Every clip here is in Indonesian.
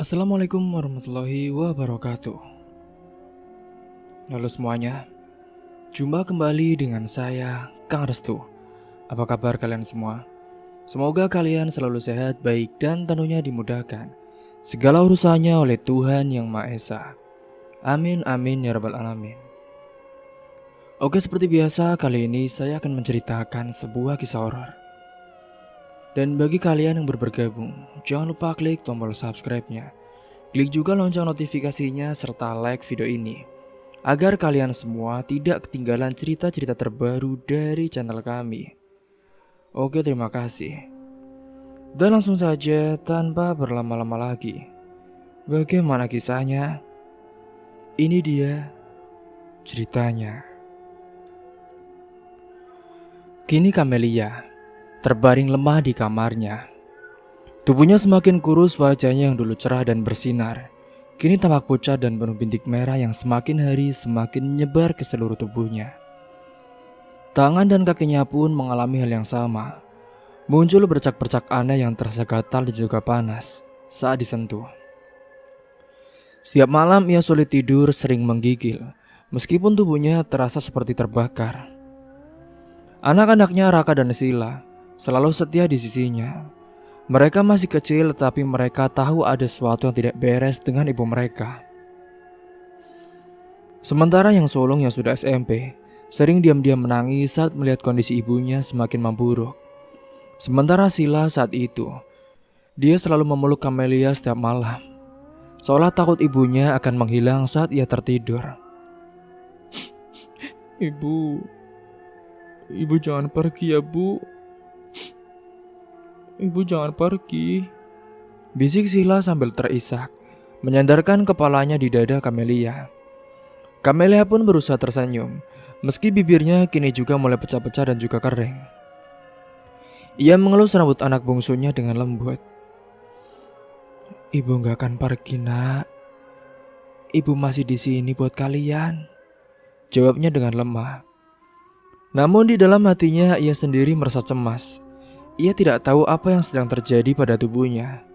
Assalamualaikum warahmatullahi wabarakatuh. Halo semuanya, jumpa kembali dengan saya, Kang Restu. Apa kabar kalian semua? Semoga kalian selalu sehat, baik, dan tentunya dimudahkan segala urusannya oleh Tuhan Yang Maha Esa. Amin, amin, ya rabbal alamin. Oke, seperti biasa, kali ini saya akan menceritakan sebuah kisah horor. Dan bagi kalian yang baru bergabung, jangan lupa klik tombol subscribe-nya. Klik juga lonceng notifikasinya serta like video ini agar kalian semua tidak ketinggalan cerita-cerita terbaru dari channel kami. Oke, terima kasih. Dan langsung saja tanpa berlama-lama lagi. Bagaimana kisahnya? Ini dia ceritanya. Kini Camelia terbaring lemah di kamarnya. Tubuhnya semakin kurus, wajahnya yang dulu cerah dan bersinar kini tampak pucat dan penuh bintik merah yang semakin hari semakin menyebar ke seluruh tubuhnya. Tangan dan kakinya pun mengalami hal yang sama. Muncul bercak-bercak aneh yang terasa gatal dan juga panas saat disentuh. Setiap malam ia sulit tidur, sering menggigil, meskipun tubuhnya terasa seperti terbakar. Anak-anaknya Raka dan Sila selalu setia di sisinya. Mereka masih kecil, tapi mereka tahu ada sesuatu yang tidak beres dengan ibu mereka. Sementara yang sulung yang sudah SMP sering diam-diam menangis saat melihat kondisi ibunya semakin memburuk. Sementara Sila saat itu, dia selalu memeluk Camelia setiap malam, seolah takut ibunya akan menghilang saat ia tertidur. Ibu jangan pergi ya, Bu. Ibu jangan pergi, bisik Sila sambil terisak, menyandarkan kepalanya di dada Camelia. Camelia pun berusaha tersenyum, meski bibirnya kini juga mulai pecah-pecah dan juga kering. Ia mengelus rambut anak bungsunya dengan lembut. Ibu gak akan pergi, Nak. Ibu masih di sini buat kalian, jawabnya dengan lemah. Namun di dalam hatinya ia sendiri merasa cemas. Ia tidak tahu apa yang sedang terjadi pada tubuhnya.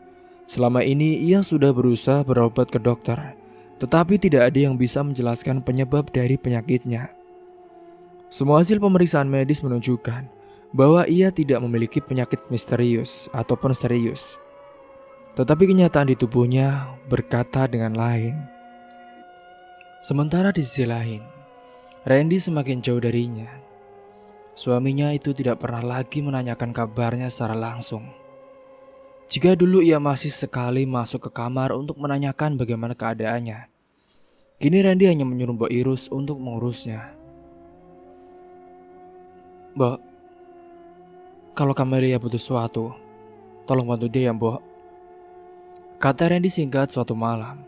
Selama ini ia sudah berusaha berobat ke dokter, tetapi tidak ada yang bisa menjelaskan penyebab dari penyakitnya. Semua hasil pemeriksaan medis menunjukkan bahwa ia tidak memiliki penyakit misterius ataupun serius. Tetapi kenyataan di tubuhnya berkata dengan lain. Sementara di sisi lain, Randy semakin jauh darinya. Suaminya itu tidak pernah lagi menanyakan kabarnya secara langsung. Jika dulu ia masih sekali masuk ke kamar untuk menanyakan bagaimana keadaannya, kini Randy hanya menyuruh Mbak Irus untuk mengurusnya. Mbak, kalau Camelia butuh sesuatu, tolong bantu dia ya, Mbak, kata Randy singkat suatu malam.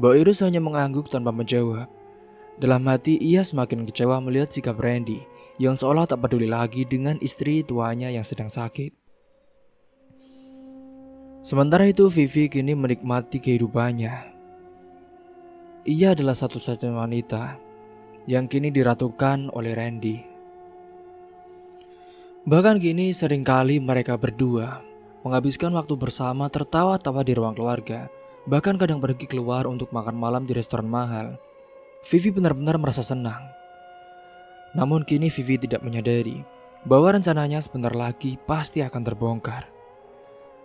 Mbak Irus hanya mengangguk tanpa menjawab. Dalam hati ia semakin kecewa melihat sikap Randy yang seolah tak peduli lagi dengan istri tuanya yang sedang sakit. Sementara itu Vivi kini menikmati kehidupannya. Ia adalah satu-satunya wanita yang kini diratukan oleh Randy. Bahkan kini seringkali mereka berdua menghabiskan waktu bersama tertawa-tawa di ruang keluarga. Bahkan kadang pergi keluar untuk makan malam di restoran mahal. Vivi benar-benar merasa senang. Namun kini Vivi tidak menyadari bahwa rencananya sebentar lagi pasti akan terbongkar.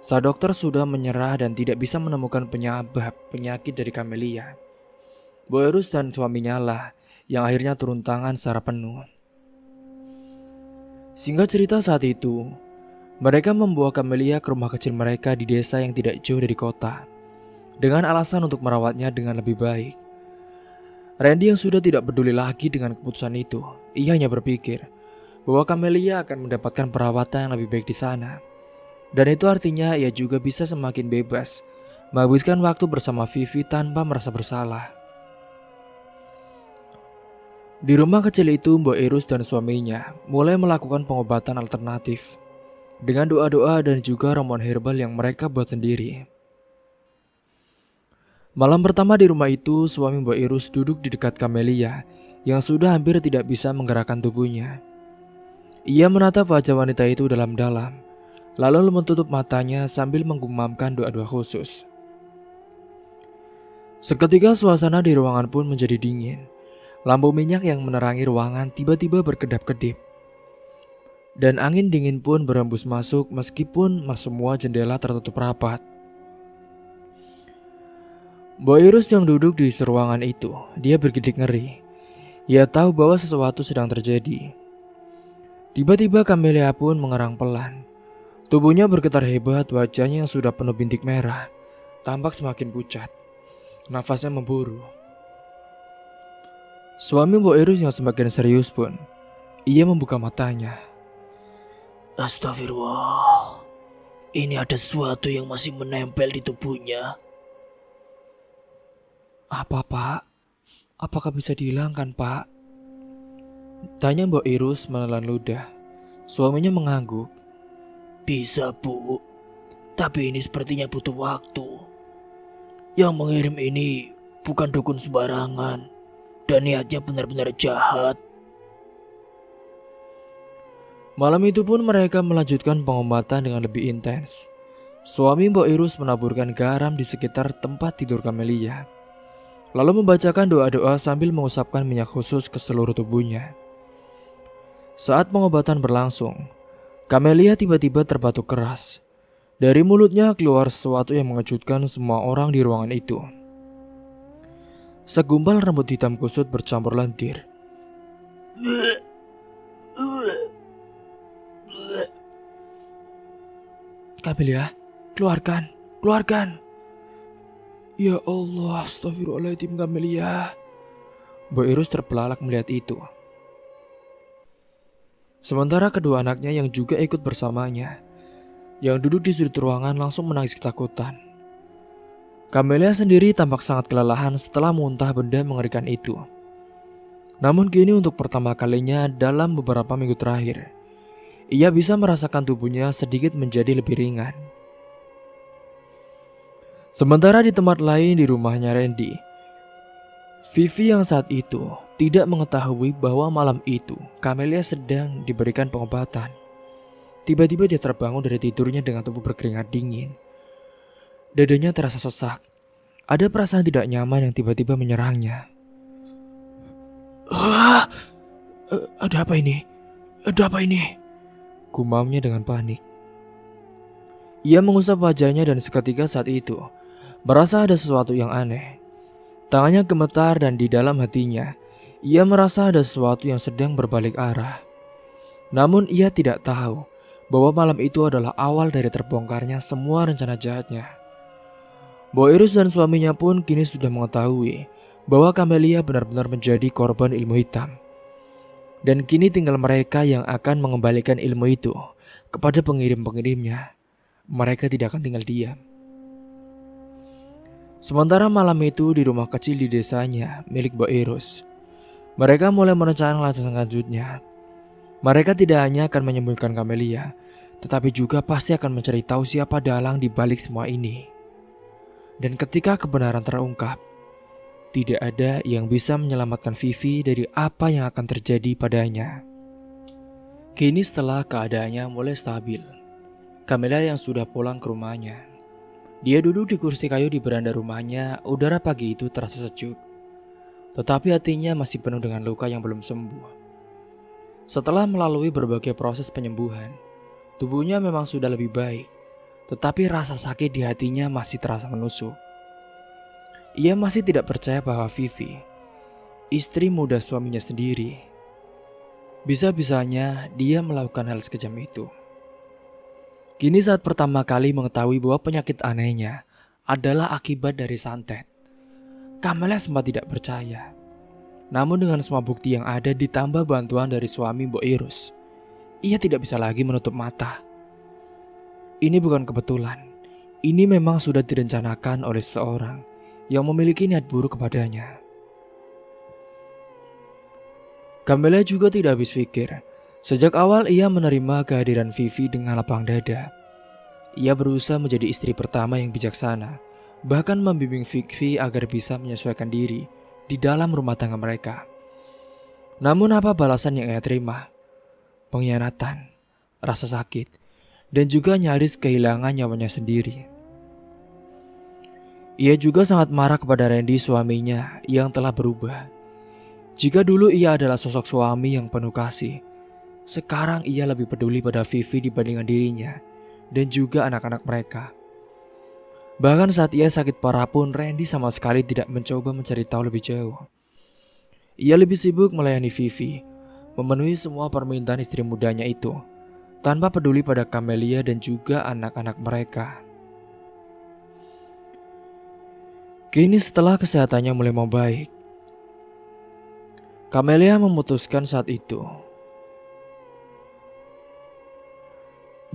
Saat dokter sudah menyerah dan tidak bisa menemukan penyebab penyakit dari Camelia, Boerus dan suaminya lah yang akhirnya turun tangan secara penuh. Singkat cerita saat itu, mereka membawa Camelia ke rumah kecil mereka di desa yang tidak jauh dari kota, dengan alasan untuk merawatnya dengan lebih baik. Randy yang sudah tidak peduli lagi dengan keputusan itu, ia hanya berpikir bahwa Camelia akan mendapatkan perawatan yang lebih baik di sana. Dan itu artinya ia juga bisa semakin bebas menghabiskan waktu bersama Vivi tanpa merasa bersalah. Di rumah kecil itu, Mbak Irus dan suaminya mulai melakukan pengobatan alternatif dengan doa-doa dan juga ramuan herbal yang mereka buat sendiri. Malam pertama di rumah itu, suami Mbak Irus duduk di dekat Camelia yang sudah hampir tidak bisa menggerakkan tubuhnya. Ia menatap wajah wanita itu dalam-dalam, lalu menutup matanya sambil menggumamkan doa-doa khusus. Seketika suasana di ruangan pun menjadi dingin. Lampu minyak yang menerangi ruangan tiba-tiba berkedap-kedip. Dan angin dingin pun berembus masuk meskipun semua jendela tertutup rapat. Boirus yang duduk di ruangan itu, dia bergidik ngeri. Ia tahu bahwa sesuatu sedang terjadi. Tiba-tiba Camelia pun mengerang pelan. Tubuhnya bergetar hebat, wajahnya yang sudah penuh bintik merah tampak semakin pucat. Nafasnya memburu. Suami Boirus yang semakin serius pun, ia membuka matanya. Astagfirullah, ini ada sesuatu yang masih menempel di tubuhnya. Apa pak? Apakah bisa dihilangkan pak? Tanya Boirus menelan ludah. Suaminya mengangguk. Bisa bu, tapi ini sepertinya butuh waktu. Yang mengirim ini bukan dukun sembarangan dan niatnya benar-benar jahat. Malam itu pun mereka melanjutkan pengobatan dengan lebih intens. Suami Boirus menaburkan garam di sekitar tempat tidur Camelia, lalu membacakan doa-doa sambil mengusapkan minyak khusus ke seluruh tubuhnya. Saat pengobatan berlangsung, Camelia tiba-tiba terbatuk keras. Dari mulutnya keluar sesuatu yang mengejutkan semua orang di ruangan itu. Segumpal rambut hitam kusut bercampur lendir. Camelia, keluarkan, keluarkan. Ya Allah, astagfirullahaladzim Camelia. Boirus terbelalak melihat itu. Sementara kedua anaknya yang juga ikut bersamanya, yang duduk di sudut ruangan langsung menangis ketakutan. Camelia sendiri tampak sangat kelelahan setelah muntah benda mengerikan itu. Namun kini untuk pertama kalinya dalam beberapa minggu terakhir, ia bisa merasakan tubuhnya sedikit menjadi lebih ringan. Sementara di tempat lain di rumahnya Randy, Vivi yang saat itu tidak mengetahui bahwa malam itu Camelia sedang diberikan pengobatan. Tiba-tiba dia terbangun dari tidurnya dengan tubuh berkeringat dingin. Dadanya terasa sesak. Ada perasaan tidak nyaman yang tiba-tiba menyerangnya. Ada apa ini? Ada apa ini? Gumamnya dengan panik. Ia mengusap wajahnya dan seketika saat itu merasa ada sesuatu yang aneh. Tangannya gemetar dan di dalam hatinya ia merasa ada sesuatu yang sedang berbalik arah. Namun ia tidak tahu bahwa malam itu adalah awal dari terbongkarnya semua rencana jahatnya. Boirus dan suaminya pun kini sudah mengetahui bahwa Camelia benar-benar menjadi korban ilmu hitam. Dan kini tinggal mereka yang akan mengembalikan ilmu itu kepada pengirim-pengirimnya. Mereka tidak akan tinggal diam. Sementara malam itu di rumah kecil di desanya milik Boirus, mereka mulai merencanakan langkah selanjutnya. Mereka tidak hanya akan menyembuhkan Camelia, tetapi juga pasti akan mencari tahu siapa dalang di balik semua ini. Dan ketika kebenaran terungkap, tidak ada yang bisa menyelamatkan Vivi dari apa yang akan terjadi padanya. Kini setelah keadaannya mulai stabil, Camelia yang sudah pulang ke rumahnya. Dia duduk di kursi kayu di beranda rumahnya. Udara pagi itu terasa sejuk, tetapi hatinya masih penuh dengan luka yang belum sembuh. Setelah melalui berbagai proses penyembuhan, tubuhnya memang sudah lebih baik, tetapi rasa sakit di hatinya masih terasa menusuk. Ia masih tidak percaya bahwa Vivi, istri muda suaminya sendiri, bisa-bisanya dia melakukan hal sekejam itu. Kini saat pertama kali mengetahui bahwa penyakit anehnya adalah akibat dari santet, Camelia sempat tidak percaya. Namun dengan semua bukti yang ada ditambah bantuan dari suami Boirus, ia tidak bisa lagi menutup mata. Ini bukan kebetulan. Ini memang sudah direncanakan oleh seseorang yang memiliki niat buruk kepadanya. Camelia juga tidak habis pikir. Sejak awal ia menerima kehadiran Vivi dengan lapang dada. Ia berusaha menjadi istri pertama yang bijaksana, bahkan membimbing Vivi agar bisa menyesuaikan diri di dalam rumah tangga mereka. Namun apa balasan yang ia terima? Pengkhianatan, rasa sakit, dan juga nyaris kehilangan nyawanya sendiri. Ia juga sangat marah kepada Randy, suaminya yang telah berubah. Jika dulu ia adalah sosok suami yang penuh kasih, sekarang ia lebih peduli pada Vivi dibandingkan dirinya dan juga anak-anak mereka. Bahkan saat ia sakit parah pun Randy sama sekali tidak mencoba mencari tahu lebih jauh. Ia lebih sibuk melayani Vivi, memenuhi semua permintaan istri mudanya itu, tanpa peduli pada Camelia dan juga anak-anak mereka. Kini setelah kesehatannya mulai membaik, Camelia memutuskan saat itu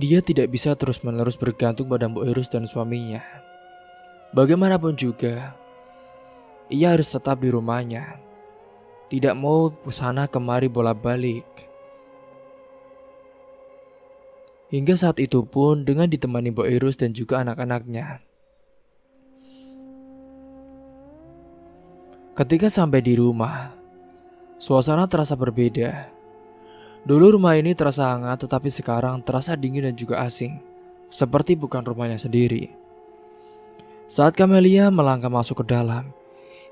dia tidak bisa terus-menerus bergantung pada Mbok Irus dan suaminya. Bagaimanapun juga, ia harus tetap di rumahnya. Tidak mau kesana kemari bolak-balik. Hingga saat itu pun dengan ditemani Mbok Irus dan juga anak-anaknya. Ketika sampai di rumah, suasana terasa berbeda. Dulu rumah ini terasa hangat, tetapi sekarang terasa dingin dan juga asing. Seperti bukan rumahnya sendiri. Saat Camelia melangkah masuk ke dalam,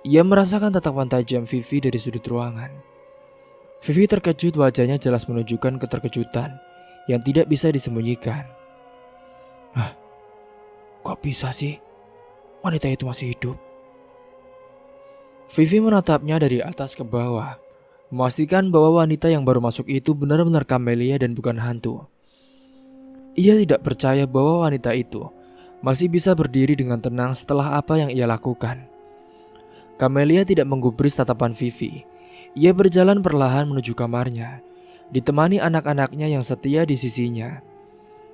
ia merasakan tatapan tajam Vivi dari sudut ruangan. Vivi terkejut, wajahnya jelas menunjukkan keterkejutan yang tidak bisa disembunyikan. Kok bisa sih? Wanita itu masih hidup. Vivi menatapnya dari atas ke bawah, memastikan bahwa wanita yang baru masuk itu benar-benar Camelia dan bukan hantu. Ia tidak percaya bahwa wanita itu masih bisa berdiri dengan tenang setelah apa yang ia lakukan. Camelia tidak menggubris tatapan Vivi. Ia berjalan perlahan menuju kamarnya, ditemani anak-anaknya yang setia di sisinya.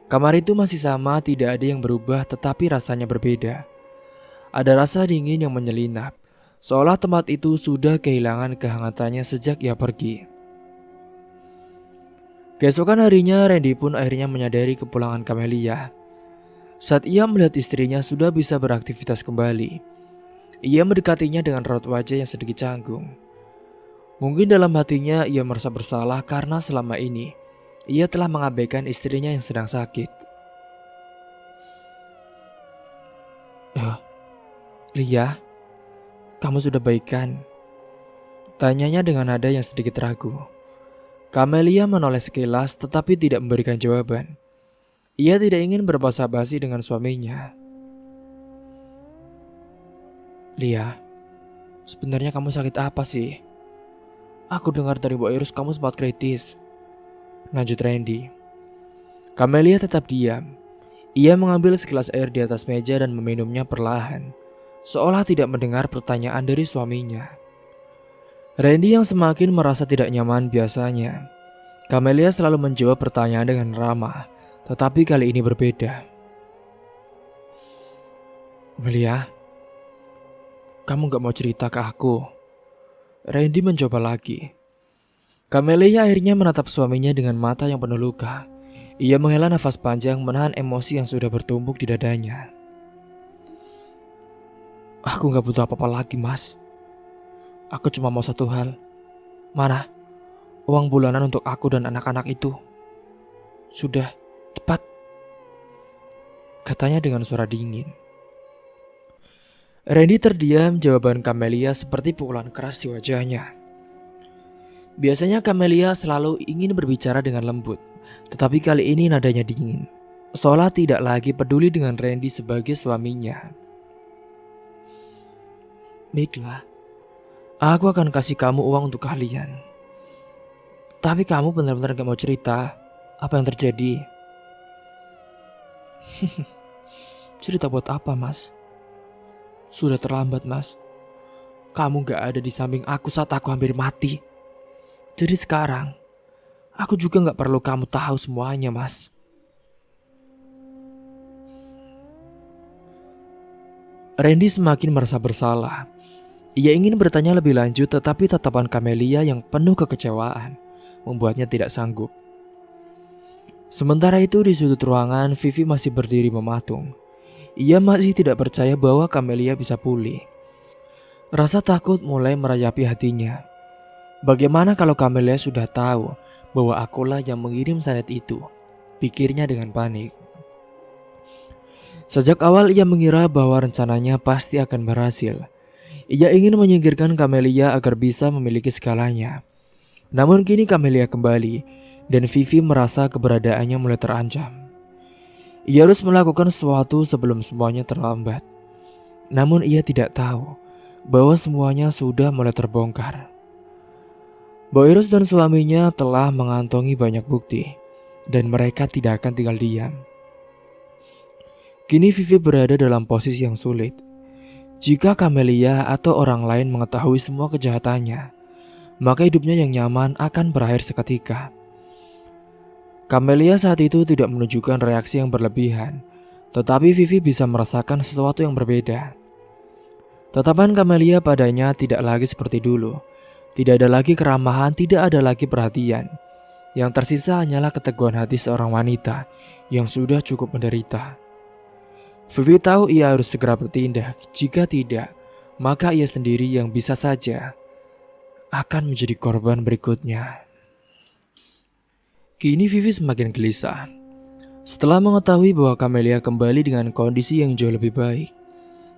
Kamar itu masih sama, tidak ada yang berubah, tetapi rasanya berbeda. Ada rasa dingin yang menyelinap, seolah tempat itu sudah kehilangan kehangatannya sejak ia pergi. Keesokan harinya, Randy pun akhirnya menyadari kepulangan Camelia. Saat ia melihat istrinya sudah bisa beraktivitas kembali, ia mendekatinya dengan raut wajah yang sedikit canggung. Mungkin dalam hatinya ia merasa bersalah karena selama ini ia telah mengabaikan istrinya yang sedang sakit. Lia, kamu sudah baikan? Tanyanya dengan nada yang sedikit ragu. Camelia menoleh sekilas tetapi tidak memberikan jawaban. Ia tidak ingin berbasa-basi dengan suaminya. Lia, sebenarnya kamu sakit apa sih? Aku dengar dari Mbok Irus kamu sempat kritis. Lanjut Randy. Camelia tetap diam. Ia mengambil segelas air di atas meja dan meminumnya perlahan, seolah tidak mendengar pertanyaan dari suaminya. Randy yang semakin merasa tidak nyaman biasanya. Camelia selalu menjawab pertanyaan dengan ramah, tetapi kali ini berbeda. Melia, kamu gak mau cerita ke aku? Randy mencoba lagi. Camelia akhirnya menatap suaminya dengan mata yang penuh luka. Ia menghela nafas panjang menahan emosi yang sudah bertumpuk di dadanya. Aku gak butuh apa-apa lagi, Mas. Aku cuma mau satu hal. Mana uang bulanan untuk aku dan anak-anak itu? Sudah, cepat, katanya dengan suara dingin. Randy terdiam, jawaban Camelia seperti pukulan keras di wajahnya. Biasanya Camelia selalu ingin berbicara dengan lembut, tetapi kali ini nadanya dingin, seolah tidak lagi peduli dengan Randy sebagai suaminya. Baiklah, aku akan kasih kamu uang untuk kalian. Tapi kamu benar-benar gak mau cerita apa yang terjadi? Cerita buat apa, Mas? Sudah terlambat, Mas. Kamu gak ada di samping aku saat aku hampir mati. Jadi sekarang, aku juga gak perlu kamu tahu semuanya, Mas. Randy semakin merasa bersalah. Ia ingin bertanya lebih lanjut, tetapi tatapan Camelia yang penuh kekecewaan membuatnya tidak sanggup. Sementara itu di sudut ruangan, Vivi masih berdiri mematung. Ia masih tidak percaya bahwa Camelia bisa pulih. Rasa takut mulai merayapi hatinya. Bagaimana kalau Camelia sudah tahu bahwa akulah yang mengirim santet itu? Pikirnya dengan panik. Sejak awal ia mengira bahwa rencananya pasti akan berhasil. Ia ingin menyingkirkan Camelia agar bisa memiliki segalanya. Namun kini Camelia kembali dan Vivi merasa keberadaannya mulai terancam. Ia harus melakukan sesuatu sebelum semuanya terlambat. Namun ia tidak tahu bahwa semuanya sudah mulai terbongkar. Boyrus dan suaminya telah mengantongi banyak bukti dan mereka tidak akan tinggal diam. Kini Vivi berada dalam posisi yang sulit. Jika Camelia atau orang lain mengetahui semua kejahatannya, maka hidupnya yang nyaman akan berakhir seketika. Camelia saat itu tidak menunjukkan reaksi yang berlebihan, tetapi Vivi bisa merasakan sesuatu yang berbeda. Tatapan Camelia padanya tidak lagi seperti dulu. Tidak ada lagi keramahan, tidak ada lagi perhatian. Yang tersisa hanyalah keteguhan hati seorang wanita yang sudah cukup menderita. Vivi tahu ia harus segera bertindak. Jika tidak, maka ia sendiri yang bisa saja akan menjadi korban berikutnya. Kini Vivi semakin gelisah. Setelah mengetahui bahwa Camelia kembali dengan kondisi yang jauh lebih baik,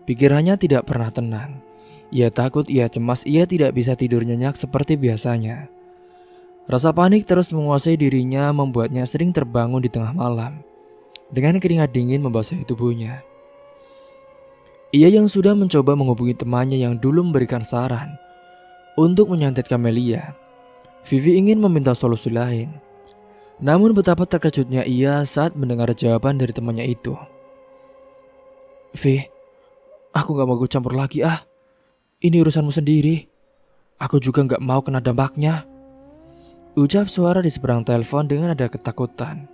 pikirannya tidak pernah tenang. Ia takut, ia cemas, ia tidak bisa tidur nyenyak seperti biasanya. Rasa panik terus menguasai dirinya membuatnya sering terbangun di tengah malam dengan keringat dingin membasahi tubuhnya. Ia yang sudah mencoba menghubungi temannya yang dulu memberikan saran untuk menyantet Camelia, Vivi ingin meminta solusi lain. Namun betapa terkejutnya ia saat mendengar jawaban dari temannya itu. "Vi, aku gak mau campur lagi ah. Ini urusanmu sendiri. Aku juga gak mau kena dampaknya," ucap suara di seberang telepon dengan ada ketakutan.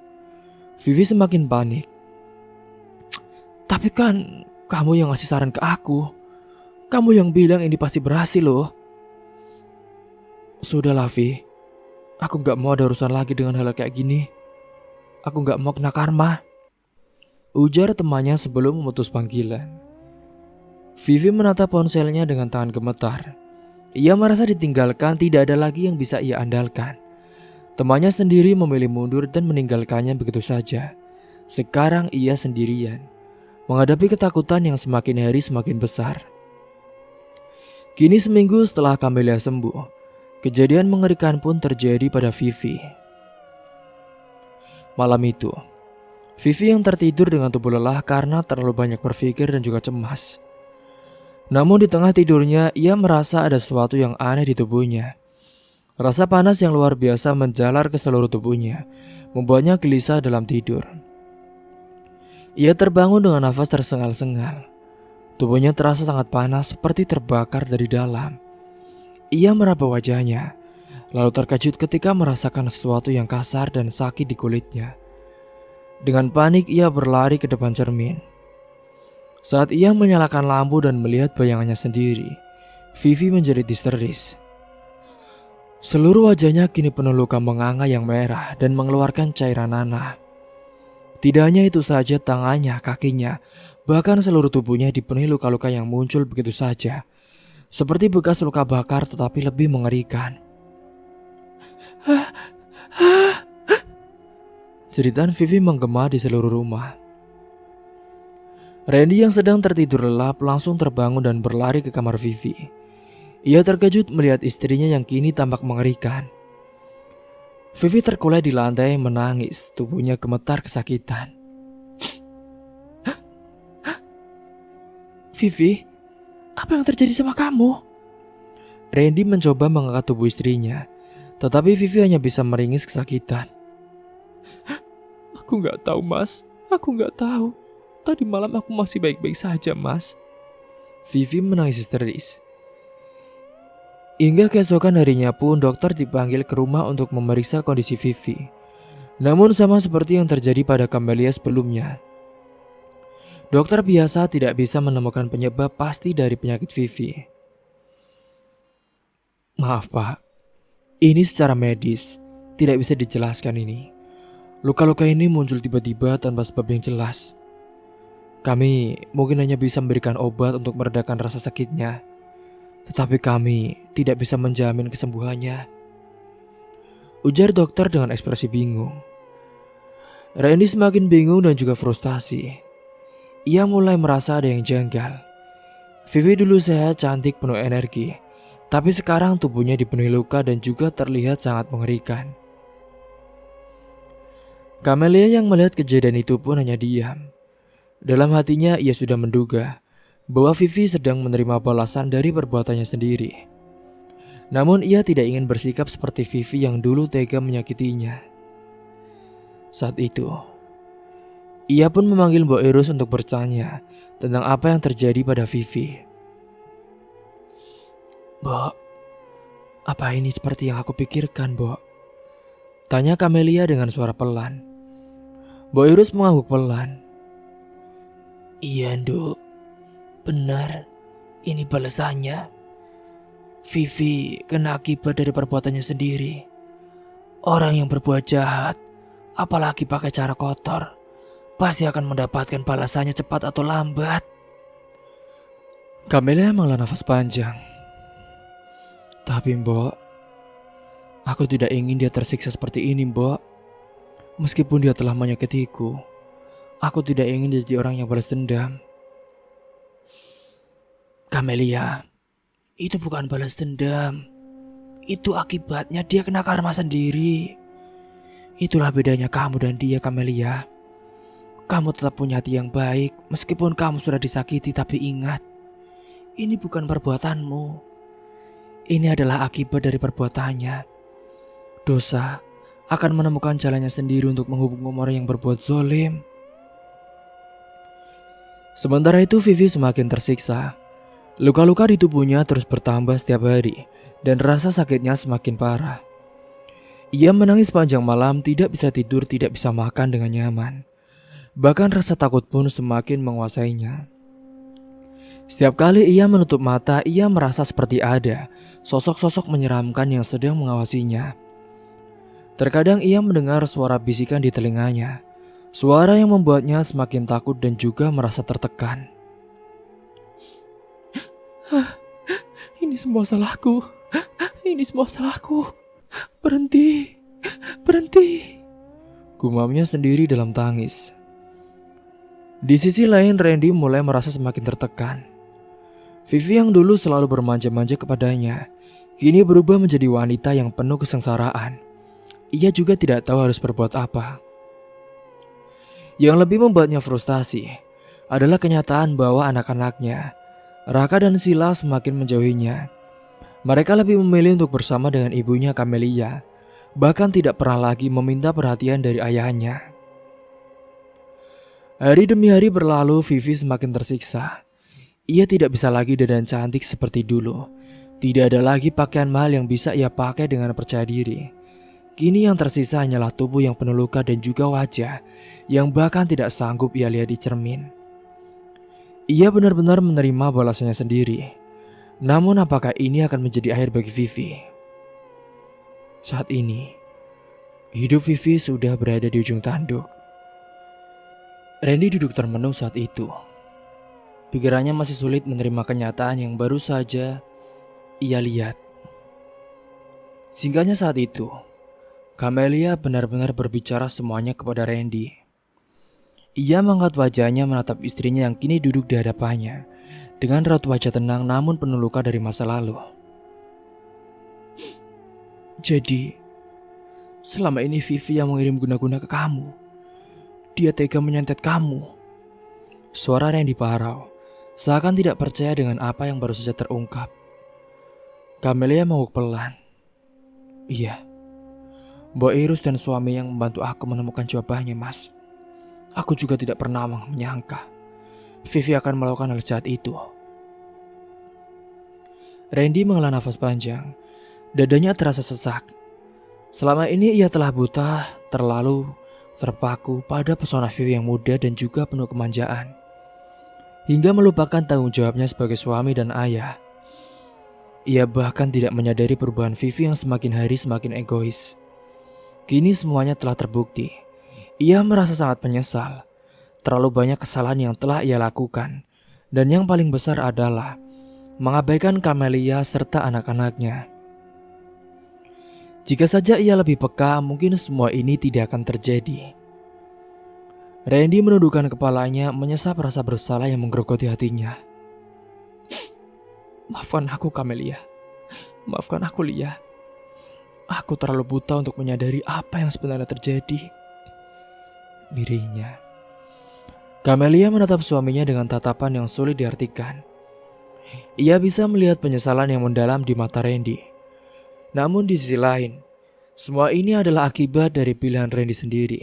Vivi semakin panik. "Tapi kan kamu yang ngasih saran ke aku. Kamu yang bilang ini pasti berhasil loh." "Sudahlah Vi, aku gak mau ada urusan lagi dengan hal kayak gini. Aku gak mau kena karma," ujar temannya sebelum memutus panggilan. Vivi menatap ponselnya dengan tangan gemetar. Ia merasa ditinggalkan, tidak ada lagi yang bisa ia andalkan. Temannya sendiri memilih mundur dan meninggalkannya begitu saja. Sekarang ia sendirian, menghadapi ketakutan yang semakin hari semakin besar. Kini seminggu setelah Camelia sembuh, kejadian mengerikan pun terjadi pada Vivi. Malam itu, Vivi yang tertidur dengan tubuh lelah karena terlalu banyak berpikir dan juga cemas. Namun di tengah tidurnya, ia merasa ada sesuatu yang aneh di tubuhnya. Rasa panas yang luar biasa menjalar ke seluruh tubuhnya, membuatnya gelisah dalam tidur. Ia terbangun dengan nafas tersengal-sengal. Tubuhnya terasa sangat panas, seperti terbakar dari dalam. Ia meraba wajahnya, lalu terkejut ketika merasakan sesuatu yang kasar dan sakit di kulitnya. Dengan panik, ia berlari ke depan cermin. Saat ia menyalakan lampu dan melihat bayangannya sendiri, Vivi menjadi histeris. Seluruh wajahnya kini penuh luka menganga yang merah dan mengeluarkan cairan nanah. Tidak hanya itu saja, tangannya, kakinya, bahkan seluruh tubuhnya dipenuhi luka-luka yang muncul begitu saja, seperti bekas luka bakar tetapi lebih mengerikan. Jeritan Vivi menggema di seluruh rumah. Randy yang sedang tertidur lelap langsung terbangun dan berlari ke kamar Vivi. Ia terkejut melihat istrinya yang kini tampak mengerikan. Vivi terkulai di lantai menangis, tubuhnya gemetar kesakitan. "Vivi, apa yang terjadi sama kamu?" Randy mencoba mengangkat tubuh istrinya, tetapi Vivi hanya bisa meringis kesakitan. "Aku gak tahu mas, aku gak tahu. Tadi malam aku masih baik-baik saja mas." Vivi menangis histeris. Hingga keesokan harinya pun dokter dipanggil ke rumah untuk memeriksa kondisi Vivi. Namun sama seperti yang terjadi pada Camelia sebelumnya, dokter biasa tidak bisa menemukan penyebab pasti dari penyakit Vivi. "Maaf pak, ini secara medis tidak bisa dijelaskan ini. Luka-luka ini muncul tiba-tiba tanpa sebab yang jelas. Kami mungkin hanya bisa memberikan obat untuk meredakan rasa sakitnya, tetapi kami tidak bisa menjamin kesembuhannya," ujar dokter dengan ekspresi bingung. Randy semakin bingung dan juga frustasi. ia mulai merasa ada yang janggal. Vivi dulu sehat, cantik, penuh energi. Tapi sekarang tubuhnya dipenuhi luka dan juga terlihat sangat mengerikan. Camelia yang melihat kejadian itu pun hanya diam. Dalam hatinya ia sudah menduga bahwa Vivi sedang menerima balasan dari perbuatannya sendiri. Namun ia tidak ingin bersikap seperti Vivi yang dulu tega menyakitinya. Saat itu, ia pun memanggil Mbok Eros untuk bertanya tentang apa yang terjadi pada Vivi. "Mbok, apa ini seperti yang aku pikirkan, Mbok?" tanya Camelia dengan suara pelan. Mbok Eros mengangguk pelan. Iya, Nduk. Benar, ini balasannya. Vivi kena akibat dari perbuatannya sendiri. Orang yang berbuat jahat, apalagi pakai cara kotor, pasti akan mendapatkan balasannya cepat atau lambat. Camelia menghela nafas panjang. Tapi Mbok, aku tidak ingin dia tersiksa seperti ini, Mbok. Meskipun dia telah menyakitiku, aku tidak ingin dia jadi orang yang balas dendam. Camelia, itu bukan balas dendam. Itu akibatnya dia kena karma sendiri. Itulah bedanya kamu dan dia, Camelia. Kamu tetap punya hati yang baik meskipun kamu sudah disakiti, tapi ingat, ini bukan perbuatanmu. Ini adalah akibat dari perbuatannya. Dosa akan menemukan jalannya sendiri untuk menghukum orang yang berbuat zalim. Sementara itu Vivi semakin tersiksa. Luka-luka di tubuhnya terus bertambah setiap hari dan rasa sakitnya semakin parah. Ia menangis sepanjang malam, tidak bisa tidur, tidak bisa makan dengan nyaman. Bahkan rasa takut pun semakin menguasainya. Setiap kali ia menutup mata, ia merasa seperti ada sosok-sosok menyeramkan yang sedang mengawasinya. Terkadang ia mendengar suara bisikan di telinganya, suara yang membuatnya semakin takut dan juga merasa tertekan. Ini semua salahku. Ini semua salahku. Berhenti. Berhenti. Gumamnya sendiri dalam tangis. Di sisi lain Randy mulai merasa semakin tertekan. Vivi yang dulu selalu bermanja-manja kepadanya, kini berubah menjadi wanita yang penuh kesengsaraan. Ia juga tidak tahu harus berbuat apa. Yang lebih membuatnya frustasi adalah kenyataan bahwa anak-anaknya, Raka dan Sila, semakin menjauhinya. Mereka lebih memilih untuk bersama dengan ibunya Camelia, bahkan tidak pernah lagi meminta perhatian dari ayahnya. Hari demi hari berlalu, Vivi semakin tersiksa. Ia tidak bisa lagi dandan cantik seperti dulu. Tidak ada lagi pakaian mahal yang bisa ia pakai dengan percaya diri. Kini yang tersisa hanyalah tubuh yang penuh luka dan juga wajah yang bahkan tidak sanggup ia lihat di cermin. Ia benar-benar menerima balasannya sendiri. Namun apakah ini akan menjadi akhir bagi Vivi? Saat ini, hidup Vivi sudah berada di ujung tanduk. Randy duduk termenung saat itu. Pikirannya masih sulit menerima kenyataan yang baru saja ia lihat. Singkatnya saat itu, Camelia benar-benar berbicara semuanya kepada Randy. Ia mengangkat wajahnya menatap istrinya yang kini duduk di hadapannya dengan raut wajah tenang namun penuh luka dari masa lalu. Jadi, selama ini Vivi yang mengirim guna-guna ke kamu. Dia tega menyantet kamu. Suara Randy parau, seakan tidak percaya dengan apa yang baru saja terungkap. Camelia mengangguk pelan. Iya, Mbak Eros dan suami yang membantu aku menemukan jawabannya, Mas. Aku juga tidak pernah menyangka Vivi akan melakukan hal jahat itu. Randy menghela nafas panjang. Dadanya terasa sesak. Selama ini ia telah buta, terlalu terpaku pada pesona Vivi yang muda dan juga penuh kemanjaan, hingga melupakan tanggung jawabnya sebagai suami dan ayah. Ia bahkan tidak menyadari perubahan Vivi yang semakin hari semakin egois. Kini semuanya telah terbukti. Ia merasa sangat menyesal. Terlalu banyak kesalahan yang telah ia lakukan. Dan yang paling besar adalah mengabaikan Camelia serta anak-anaknya. Jika saja ia lebih peka, mungkin semua ini tidak akan terjadi. Randy menundukkan kepalanya menyesap rasa bersalah yang menggerogoti hatinya. Maafkan aku, Camelia. Maafkan aku, Lia. Aku terlalu buta untuk menyadari apa yang sebenarnya terjadi. Dirinya. Camelia menatap suaminya dengan tatapan yang sulit diartikan. Ia bisa melihat penyesalan yang mendalam di mata Randy. Namun di sisi lain, semua ini adalah akibat dari pilihan Randy sendiri.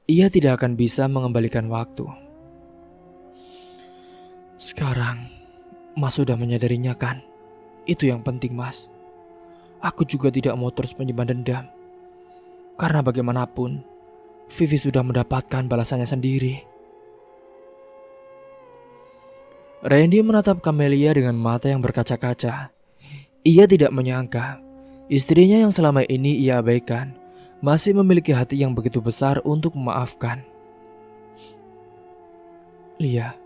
Ia tidak akan bisa mengembalikan waktu. Sekarang, Mas sudah menyadarinya kan? Itu yang penting, Mas. Aku juga tidak mau terus menyimpan dendam. Karena bagaimanapun, Vivi sudah mendapatkan balasannya sendiri. Randy menatap Camelia dengan mata yang berkaca-kaca. Ia tidak menyangka istrinya yang selama ini ia abaikan masih memiliki hati yang begitu besar untuk memaafkan. Lia,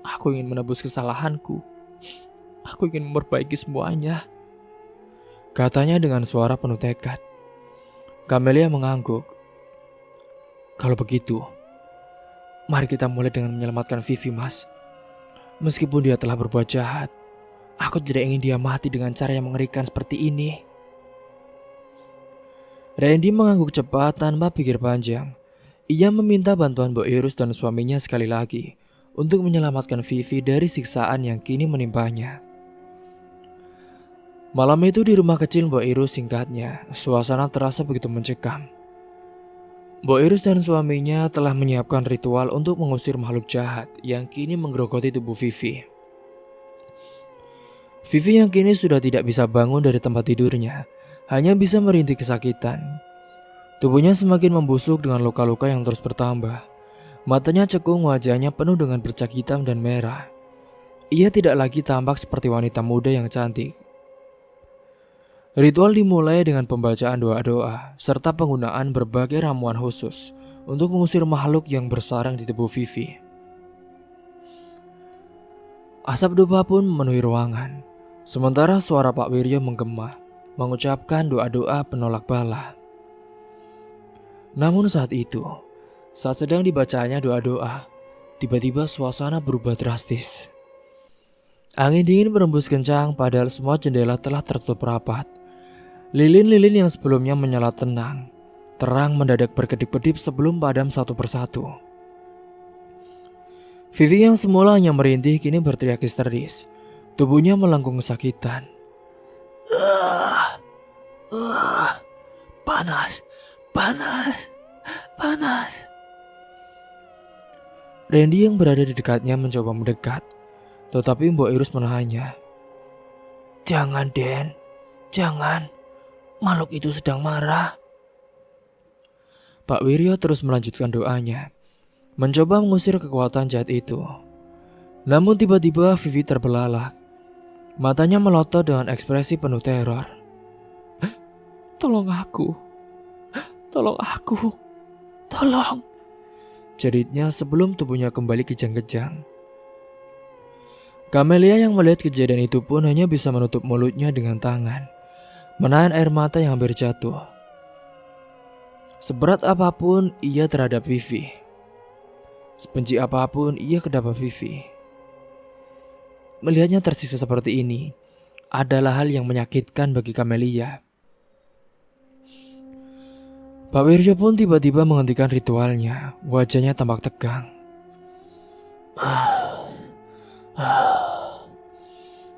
aku ingin menebus kesalahanku. Aku ingin memperbaiki semuanya, katanya dengan suara penuh tekad. Camelia mengangguk. Kalau begitu, mari kita mulai dengan menyelamatkan Vivi, Mas. Meskipun dia telah berbuat jahat, aku tidak ingin dia mati dengan cara yang mengerikan seperti ini. Randy mengangguk cepat tanpa pikir panjang. Ia meminta bantuan Mbok Irus dan suaminya sekali lagi untuk menyelamatkan Vivi dari siksaan yang kini menimpanya. Malam itu di rumah kecil Mbok Irus, singkatnya, suasana terasa begitu mencekam. Mbok Irus dan suaminya telah menyiapkan ritual untuk mengusir makhluk jahat yang kini menggerogoti tubuh Vivi. Vivi yang kini sudah tidak bisa bangun dari tempat tidurnya, hanya bisa merintih kesakitan. Tubuhnya semakin membusuk dengan luka-luka yang terus bertambah. Matanya cekung, wajahnya penuh dengan bercak hitam dan merah. Ia tidak lagi tampak seperti wanita muda yang cantik. Ritual dimulai dengan pembacaan doa-doa serta penggunaan berbagai ramuan khusus untuk mengusir makhluk yang bersarang di tubuh Vivi. Asap dupa pun memenuhi ruangan, sementara suara Pak Wiryo menggema mengucapkan doa-doa penolak bala. Namun saat sedang dibacanya doa-doa, tiba-tiba suasana berubah drastis. Angin dingin berembus kencang padahal semua jendela telah tertutup rapat. Lilin-lilin yang sebelumnya menyala tenang, terang mendadak berkedip-kedip sebelum padam satu persatu. Vivi yang semula hanya merintih kini berteriak histeris. Tubuhnya melengkung kesakitan. Panas, panas, panas. Randy yang berada di dekatnya mencoba mendekat, tetapi Mbok Irus menahannya. Jangan, Den. Jangan. Makhluk itu sedang marah. Pak Wiryo terus melanjutkan doanya, mencoba mengusir kekuatan jahat itu. Namun tiba-tiba Vivi terbelalak. Matanya melotot dengan ekspresi penuh teror. Tolong aku. Tolong aku. Tolong. Jeritnya sebelum tubuhnya kembali kejang-kejang. Camelia yang melihat kejadian itu pun hanya bisa menutup mulutnya dengan tangan, menahan air mata yang hampir jatuh. Seberat apapun ia terhadap Vivi, sebenci apapun ia kedapat Vivi, melihatnya tersisa seperti ini adalah hal yang menyakitkan bagi Camelia. Pak Wiryo pun tiba-tiba menghentikan ritualnya, wajahnya tampak tegang.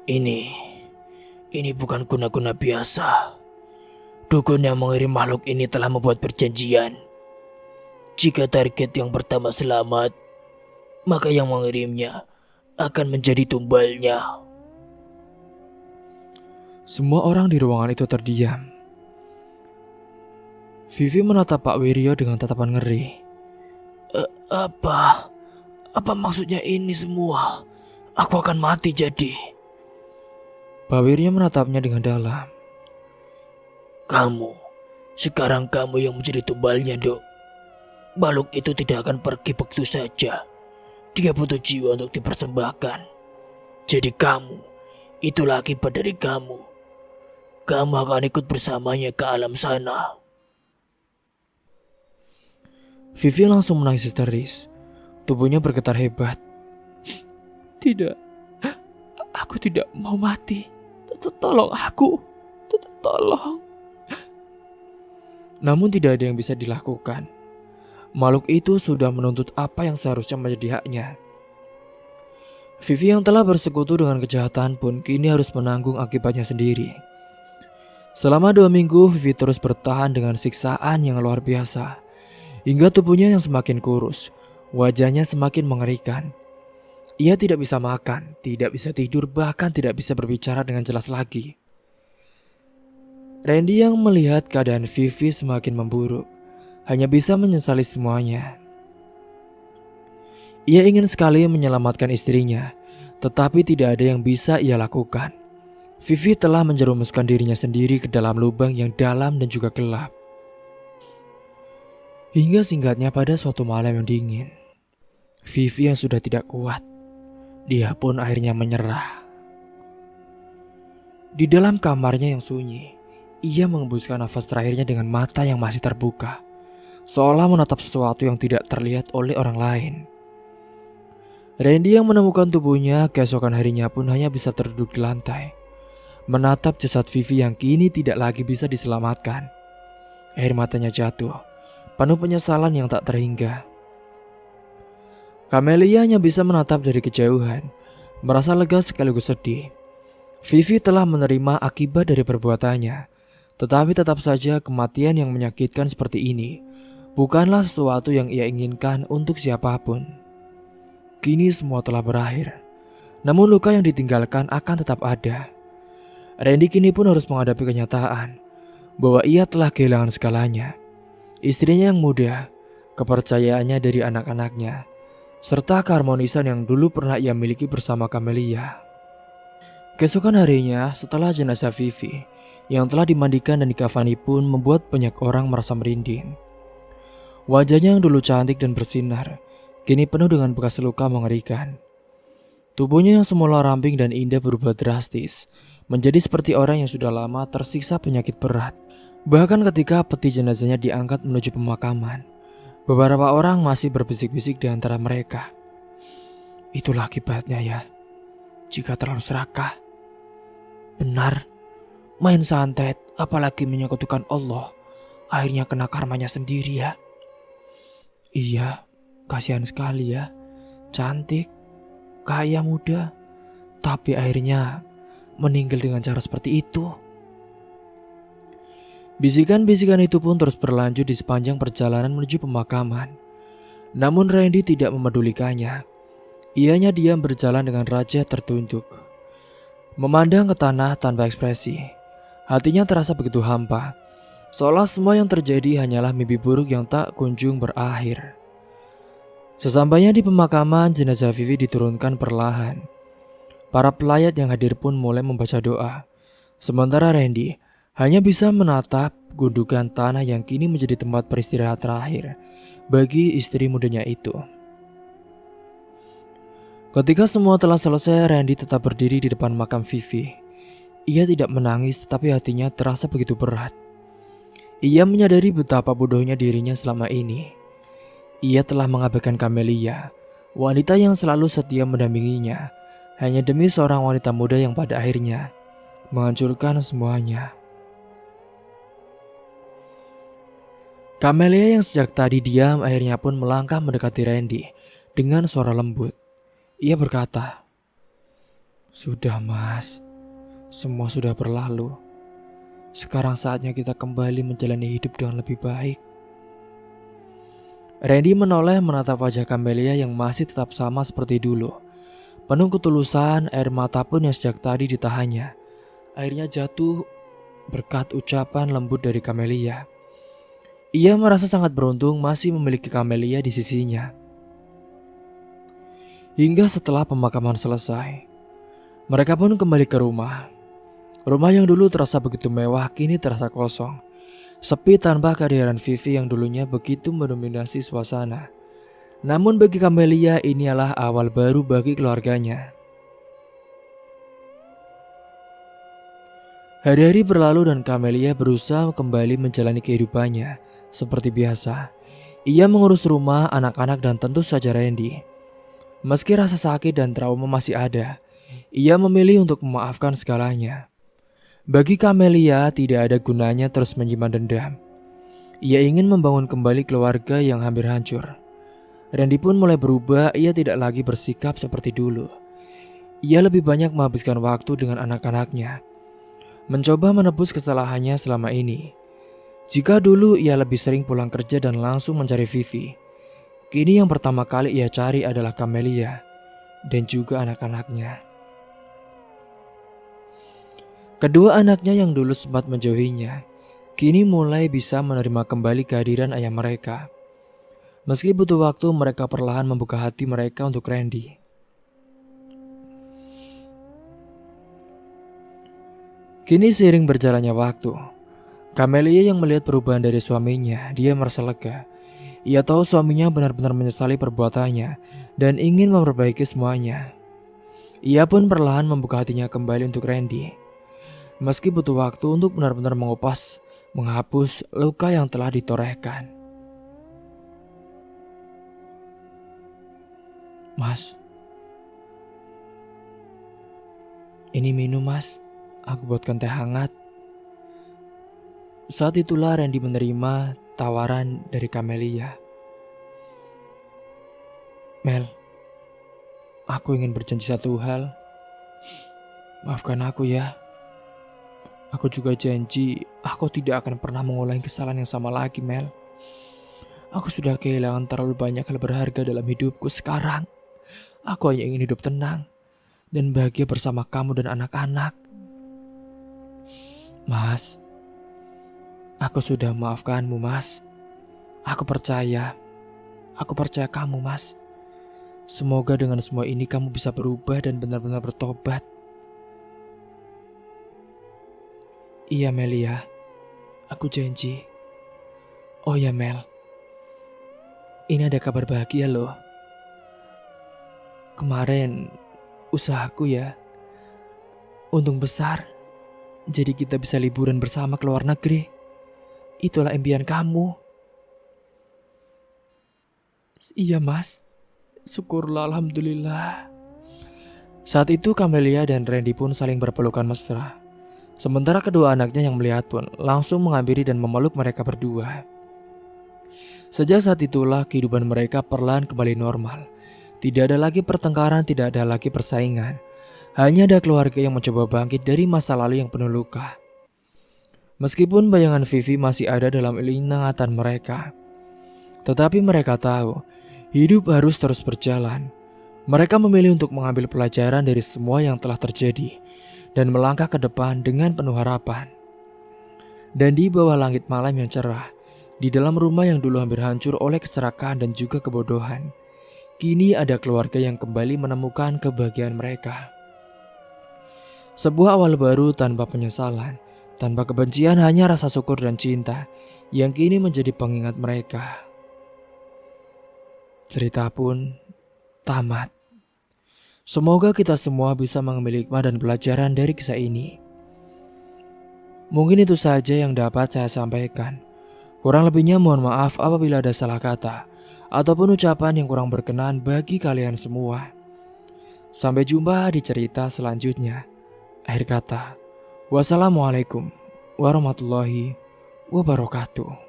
Ini bukan guna-guna biasa. Dukun yang mengirim makhluk ini telah membuat perjanjian. Jika target yang pertama selamat, maka yang mengirimnya akan menjadi tumbalnya. Semua orang di ruangan itu terdiam. Vivi menatap Pak Wiryo dengan tatapan ngeri. Apa maksudnya ini semua? Aku akan mati jadi. Pak Wiryo menatapnya dengan dalam. Sekarang kamu yang menjadi tumbalnya, Dok. Makhluk itu tidak akan pergi begitu saja. Dia butuh jiwa untuk dipersembahkan. Jadi itulah akibat dari kamu. Kamu akan ikut bersamanya ke alam sana. Vivi langsung menangis histeris. Tubuhnya bergetar hebat. Tidak, aku tidak mau mati. Tolong aku, tolong. Namun tidak ada yang bisa dilakukan. Makhluk itu sudah menuntut apa yang seharusnya menjadi haknya. Vivi yang telah bersekutu dengan kejahatan pun kini harus menanggung akibatnya sendiri. Selama 2 minggu Vivi terus bertahan dengan siksaan yang luar biasa. Hingga tubuhnya yang semakin kurus, wajahnya semakin mengerikan. Ia tidak bisa makan, tidak bisa tidur, bahkan tidak bisa berbicara dengan jelas lagi. Randy yang melihat keadaan Vivi semakin memburuk, hanya bisa menyesali semuanya. Ia ingin sekali menyelamatkan istrinya, tetapi tidak ada yang bisa ia lakukan. Vivi telah menjerumuskan dirinya sendiri ke dalam lubang yang dalam dan juga gelap. Hingga singkatnya pada suatu malam yang dingin, Vivi yang sudah tidak kuat, dia pun akhirnya menyerah. Di dalam kamarnya yang sunyi, ia mengembuskan nafas terakhirnya dengan mata yang masih terbuka, seolah menatap sesuatu yang tidak terlihat oleh orang lain. Randy yang menemukan tubuhnya keesokan harinya pun hanya bisa terduduk di lantai, menatap jasad Vivi yang kini tidak lagi bisa diselamatkan. Air matanya jatuh, penuh penyesalan yang tak terhingga. Camelia hanya bisa menatap dari kejauhan, merasa lega sekaligus sedih. Vivi telah menerima akibat dari perbuatannya, tetapi tetap saja kematian yang menyakitkan seperti ini bukanlah sesuatu yang ia inginkan untuk siapapun. Kini semua telah berakhir, namun luka yang ditinggalkan akan tetap ada. Randy kini pun harus menghadapi kenyataan bahwa ia telah kehilangan segalanya. Istrinya yang muda, kepercayaannya dari anak-anaknya, serta keharmonisan yang dulu pernah ia miliki bersama Camelia. Keesokan harinya, setelah jenazah Vivi yang telah dimandikan dan dikafani pun membuat banyak orang merasa merinding. Wajahnya yang dulu cantik dan bersinar, kini penuh dengan bekas luka mengerikan. Tubuhnya yang semula ramping dan indah berubah drastis, menjadi seperti orang yang sudah lama tersiksa penyakit berat. Bahkan ketika peti jenazahnya diangkat menuju pemakaman, beberapa orang masih berbisik-bisik di antara mereka. Itulah akibatnya ya, jika terlalu serakah. Benar, main santet apalagi menyekutukan Allah, akhirnya kena karmanya sendiri ya. Iya, kasihan sekali ya, cantik, kaya muda, tapi akhirnya meninggal dengan cara seperti itu. Bisikan-bisikan itu pun terus berlanjut di sepanjang perjalanan menuju pemakaman. Namun Randy tidak memedulikannya. Ianya diam berjalan dengan raja tertunduk, memandang ke tanah tanpa ekspresi. Hatinya terasa begitu hampa, seolah semua yang terjadi hanyalah mimpi buruk yang tak kunjung berakhir. Sesampainya di pemakaman, jenazah Vivi diturunkan perlahan. Para pelayat yang hadir pun mulai membaca doa. Sementara Randy hanya bisa menatap gundukan tanah yang kini menjadi tempat peristirahatan terakhir bagi istri mudanya itu. Ketika semua telah selesai, Randy tetap berdiri di depan makam Vivi. Ia tidak menangis, tetapi hatinya terasa begitu berat. Ia menyadari betapa bodohnya dirinya selama ini. Ia telah mengabaikan Camelia, wanita yang selalu setia mendampinginya, hanya demi seorang wanita muda yang pada akhirnya menghancurkan semuanya. Camelia yang sejak tadi diam akhirnya pun melangkah mendekati Randy dengan suara lembut. Ia berkata, "Sudah mas, semua sudah berlalu. Sekarang saatnya kita kembali menjalani hidup dengan lebih baik." Randy menoleh menatap wajah Camelia yang masih tetap sama seperti dulu. Penuh ketulusan, air mata pun yang sejak tadi ditahannya akhirnya jatuh berkat ucapan lembut dari Camelia. Ia merasa sangat beruntung masih memiliki Camelia di sisinya. Hingga setelah pemakaman selesai, mereka pun kembali ke rumah. Rumah yang dulu terasa begitu mewah kini terasa kosong, sepi tanpa kehadiran Vivi yang dulunya begitu mendominasi suasana. Namun bagi Camelia ini adalah awal baru bagi keluarganya. Hari-hari berlalu dan Camelia berusaha kembali menjalani kehidupannya seperti biasa. Ia mengurus rumah, anak-anak, dan tentu saja Randy. Meski rasa sakit dan trauma masih ada, ia memilih untuk memaafkan segalanya. Bagi Camelia tidak ada gunanya terus menyimpan dendam. Ia ingin membangun kembali keluarga yang hampir hancur. Randy pun mulai berubah, ia tidak lagi bersikap seperti dulu. Ia lebih banyak menghabiskan waktu dengan anak-anaknya, mencoba menebus kesalahannya selama ini. Jika dulu ia lebih sering pulang kerja dan langsung mencari Vivi, kini yang pertama kali ia cari adalah Camelia dan juga anak-anaknya. Kedua anaknya yang dulu sempat menjauhinya, kini mulai bisa menerima kembali kehadiran ayah mereka. Meski butuh waktu, mereka perlahan membuka hati mereka untuk Randy. Kini seiring berjalannya waktu, Camelia yang melihat perubahan dari suaminya, dia merasa lega. Ia tahu suaminya benar-benar menyesali perbuatannya dan ingin memperbaiki semuanya. Ia pun perlahan membuka hatinya kembali untuk Randy. Meski butuh waktu untuk benar-benar menghapus luka yang telah ditorehkan. Mas, ini minum mas, aku buatkan teh hangat. Saat itulah Randy menerima tawaran dari Camelia. Mel, aku ingin berjanji satu hal. Maafkan aku ya. Aku juga janji aku tidak akan pernah mengulangi kesalahan yang sama lagi, Mel. Aku sudah kehilangan terlalu banyak hal berharga dalam hidupku sekarang. Aku hanya ingin hidup tenang dan bahagia bersama kamu dan anak-anak. Mas, aku sudah memaafkanmu, Mas. Aku percaya kamu, Mas. Semoga dengan semua ini kamu bisa berubah dan benar-benar bertobat. Iya, Melia. Aku janji. Oh ya, Mel. Ini ada kabar bahagia loh. Kemarin usahaku ya, untung besar. Jadi kita bisa liburan bersama ke luar negeri. Itulah impian kamu. Iya mas, syukurlah alhamdulillah. Saat itu Camelia dan Randy pun saling berpelukan mesra. Sementara kedua anaknya yang melihat pun langsung menghampiri dan memeluk mereka berdua. Sejak saat itulah kehidupan mereka perlahan kembali normal. Tidak ada lagi pertengkaran, tidak ada lagi persaingan. Hanya ada keluarga yang mencoba bangkit dari masa lalu yang penuh luka. Meskipun bayangan Vivi masih ada dalam ingatan mereka, tetapi mereka tahu hidup harus terus berjalan. Mereka memilih untuk mengambil pelajaran dari semua yang telah terjadi dan melangkah ke depan dengan penuh harapan. Dan di bawah langit malam yang cerah, di dalam rumah yang dulu hampir hancur oleh keserakahan dan juga kebodohan, kini ada keluarga yang kembali menemukan kebahagiaan mereka. Sebuah awal baru tanpa penyesalan, tanpa kebencian, hanya rasa syukur dan cinta yang kini menjadi pengingat mereka. Cerita pun tamat. Semoga kita semua bisa mengambil hikmah dan pelajaran dari kisah ini. Mungkin itu saja yang dapat saya sampaikan. Kurang lebihnya mohon maaf apabila ada salah kata ataupun ucapan yang kurang berkenan bagi kalian semua. Sampai jumpa di cerita selanjutnya. Akhir kata, wassalamualaikum warahmatullahi wabarakatuh.